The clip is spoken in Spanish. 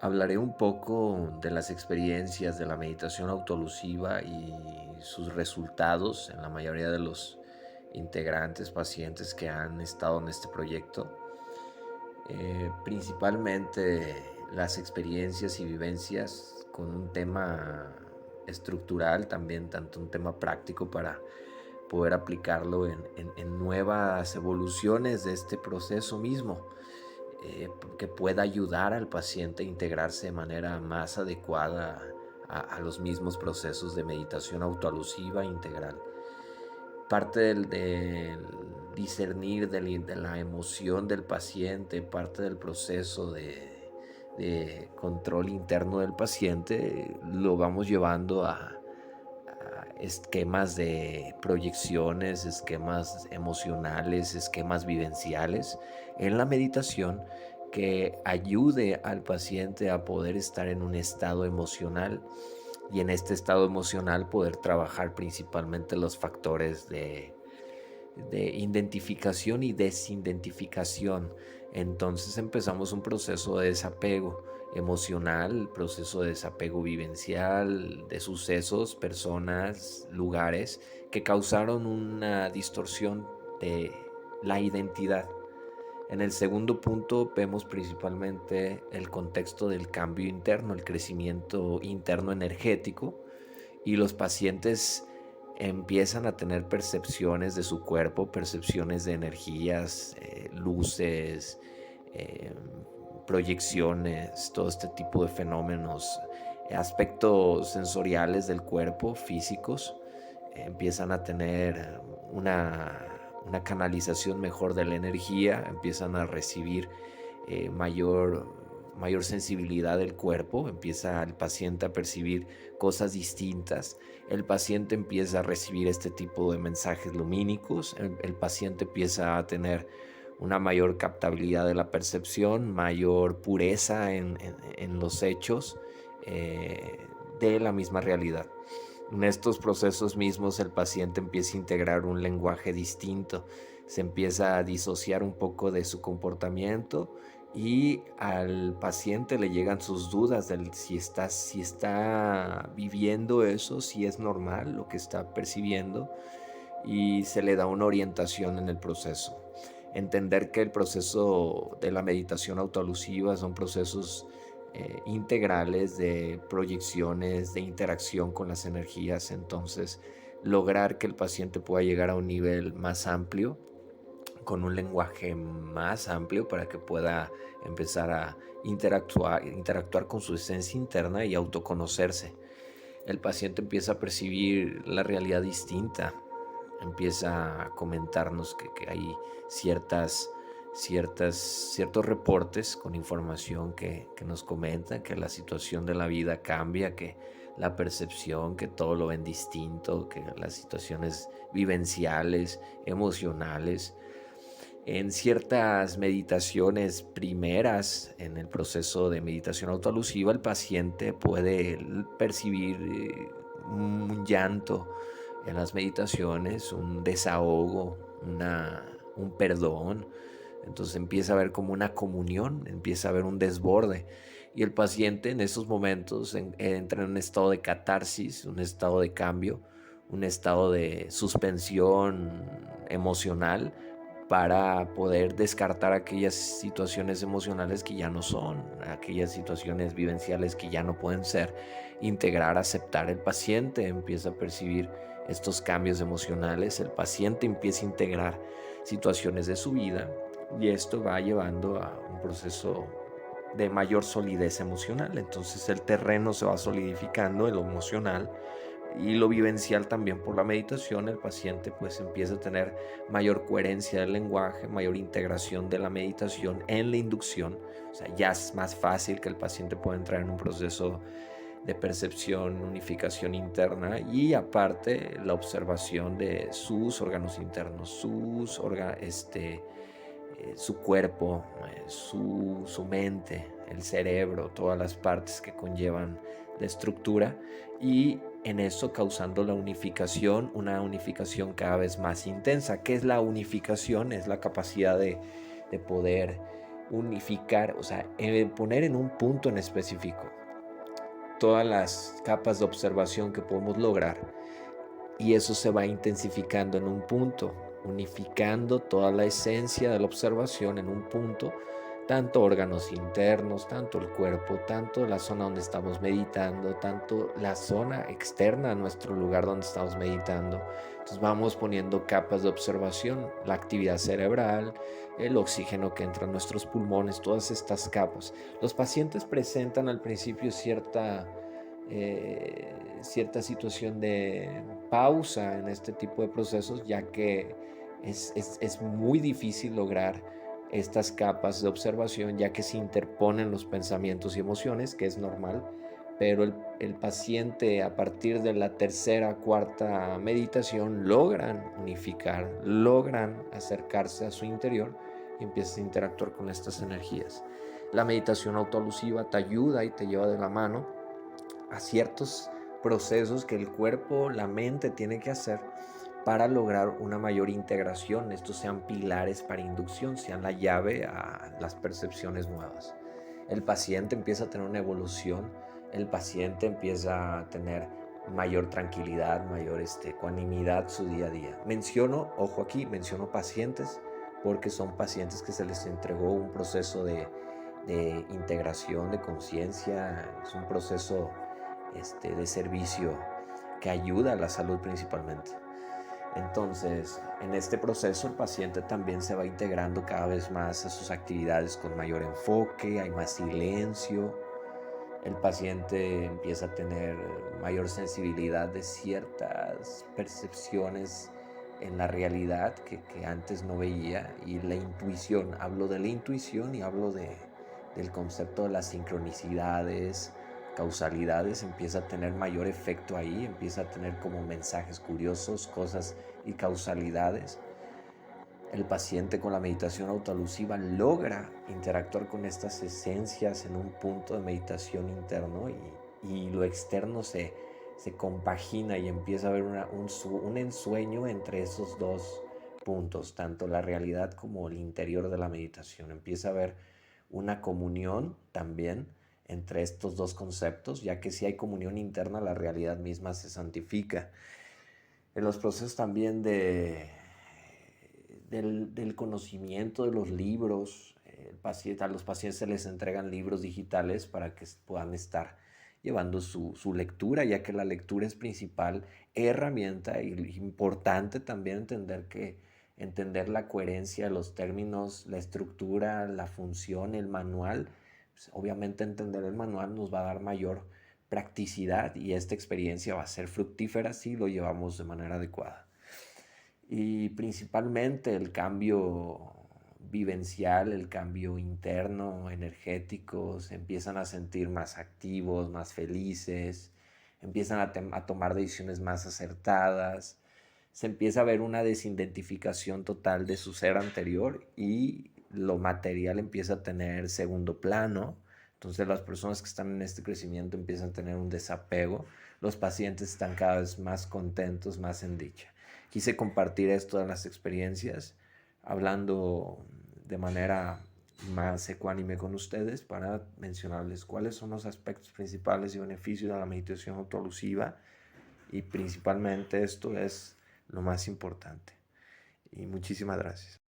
Hablaré un poco de las experiencias de la meditación autoalusiva y sus resultados en la mayoría de los integrantes, pacientes que han estado en este proyecto. Principalmente las experiencias y vivencias con un tema estructural, también tanto un tema práctico para poder aplicarlo en nuevas evoluciones de este proceso mismo, que pueda ayudar al paciente a integrarse de manera más adecuada a los mismos procesos de meditación autoalusiva integral. Parte del discernir de la emoción del paciente, parte del proceso de control interno del paciente, lo vamos llevando a esquemas de proyecciones, esquemas emocionales, esquemas vivenciales en la meditación que ayude al paciente a poder estar en un estado emocional y en este estado emocional poder trabajar principalmente los factores de identificación y desidentificación. Entonces empezamos un proceso de desapego emocional, proceso de desapego vivencial de sucesos, personas, lugares que causaron una distorsión de la identidad. En el segundo punto vemos principalmente el contexto del cambio interno, el crecimiento interno energético, y los pacientes empiezan a tener percepciones de su cuerpo, percepciones de energías, luces, eh, proyecciones, todo este tipo de fenómenos, aspectos sensoriales del cuerpo, físicos, empiezan a tener una canalización mejor de la energía, empiezan a recibir mayor sensibilidad del cuerpo, empieza el paciente a percibir cosas distintas, el paciente empieza a recibir este tipo de mensajes lumínicos, el paciente empieza a tener una mayor captabilidad de la percepción, mayor pureza en los hechos de la misma realidad. En estos procesos mismos el paciente empieza a integrar un lenguaje distinto, se empieza a disociar un poco de su comportamiento y al paciente le llegan sus dudas de si está viviendo eso, si es normal lo que está percibiendo, y se le da una orientación en el proceso. Entender que el proceso de la meditación autoalusiva son procesos integrales de proyecciones, de interacción con las energías, entonces lograr que el paciente pueda llegar a un nivel más amplio, con un lenguaje más amplio para que pueda empezar a interactuar con su esencia interna y autoconocerse. El paciente empieza a percibir la realidad distinta, empieza a comentarnos que hay ciertos reportes con información que nos comentan que la situación de la vida cambia, que la percepción, que todo lo ven distinto, que las situaciones vivenciales, emocionales. En ciertas meditaciones primeras, en el proceso de meditación autoalusiva, el paciente puede percibir un llanto en las meditaciones, un desahogo, un perdón. Entonces empieza a haber como una comunión, empieza a haber un desborde. Y el paciente en esos momentos entra en un estado de catarsis, un estado de cambio, un estado de suspensión emocional, para poder descartar aquellas situaciones emocionales que ya no son, aquellas situaciones vivenciales que ya no pueden ser, integrar, aceptar. El paciente empieza a percibir estos cambios emocionales, el paciente empieza a integrar situaciones de su vida y esto va llevando a un proceso de mayor solidez emocional. Entonces el terreno se va solidificando en lo emocional y lo vivencial también por la meditación. El paciente pues empieza a tener mayor coherencia del lenguaje, mayor integración de la meditación en la inducción. O sea, ya es más fácil que el paciente pueda entrar en un proceso de percepción, unificación interna y aparte la observación de sus órganos internos, su cuerpo, su mente, el cerebro, todas las partes que conllevan la estructura, y en eso causando la unificación, una unificación cada vez más intensa. ¿Qué es la unificación? Es la capacidad de poder unificar, o sea, poner en un punto en específico todas las capas de observación que podemos lograr, y eso se va intensificando en un punto, unificando toda la esencia de la observación en un punto, tanto órganos internos, tanto el cuerpo, tanto la zona donde estamos meditando, tanto la zona externa a nuestro lugar donde estamos meditando. Entonces vamos poniendo capas de observación, la actividad cerebral, el oxígeno que entra en nuestros pulmones, todas estas capas. Los pacientes presentan al principio cierta situación de pausa en este tipo de procesos, ya que es muy difícil lograr estas capas de observación, ya que se interponen los pensamientos y emociones, que es normal, pero el paciente a partir de la tercera, cuarta meditación logran unificar, logran acercarse a su interior y empiezan a interactuar con estas energías. La meditación autoalusiva te ayuda y te lleva de la mano a ciertos procesos que el cuerpo, la mente tiene que hacer para lograr una mayor integración. Estos sean pilares para inducción, sean la llave a las percepciones nuevas. El paciente empieza a tener una evolución, el paciente empieza a tener mayor tranquilidad, mayor ecuanimidad su día a día. Ojo aquí, menciono pacientes porque son pacientes que se les entregó un proceso de integración de conciencia, es un proceso de servicio que ayuda a la salud principalmente. Entonces, en este proceso el paciente también se va integrando cada vez más a sus actividades con mayor enfoque, hay más silencio, el paciente empieza a tener mayor sensibilidad de ciertas percepciones en la realidad que antes no veía, y la intuición, hablo de la intuición y hablo del concepto de las sincronicidades, causalidades, empieza a tener mayor efecto ahí, empieza a tener como mensajes curiosos, cosas y causalidades. El paciente con la meditación autoalusiva logra interactuar con estas esencias en un punto de meditación interno, y lo externo se compagina y empieza a haber un ensueño entre esos dos puntos, tanto la realidad como el interior de la meditación. Empieza a haber una comunión también entre estos dos conceptos, ya que si hay comunión interna, la realidad misma se santifica. En los procesos también del conocimiento de los libros, a los pacientes se les entregan libros digitales para que puedan estar llevando su lectura, ya que la lectura es principal herramienta, y importante también entender la coherencia, los términos, la estructura, la función, el manual. Pues, obviamente entender el manual nos va a dar mayor practicidad, y esta experiencia va a ser fructífera si lo llevamos de manera adecuada. Y principalmente el cambio vivencial, el cambio interno, energético, se empiezan a sentir más activos, más felices, empiezan a tomar decisiones más acertadas, se empieza a ver una desidentificación total de su ser anterior, y lo material empieza a tener segundo plano. Entonces las personas que están en este crecimiento empiezan a tener un desapego, los pacientes están cada vez más contentos, más en dicha. Quise compartir esto de las experiencias, hablando de manera más ecuánime con ustedes, para mencionarles cuáles son los aspectos principales y beneficios de la meditación autoalusiva, y principalmente esto es lo más importante. Y muchísimas gracias.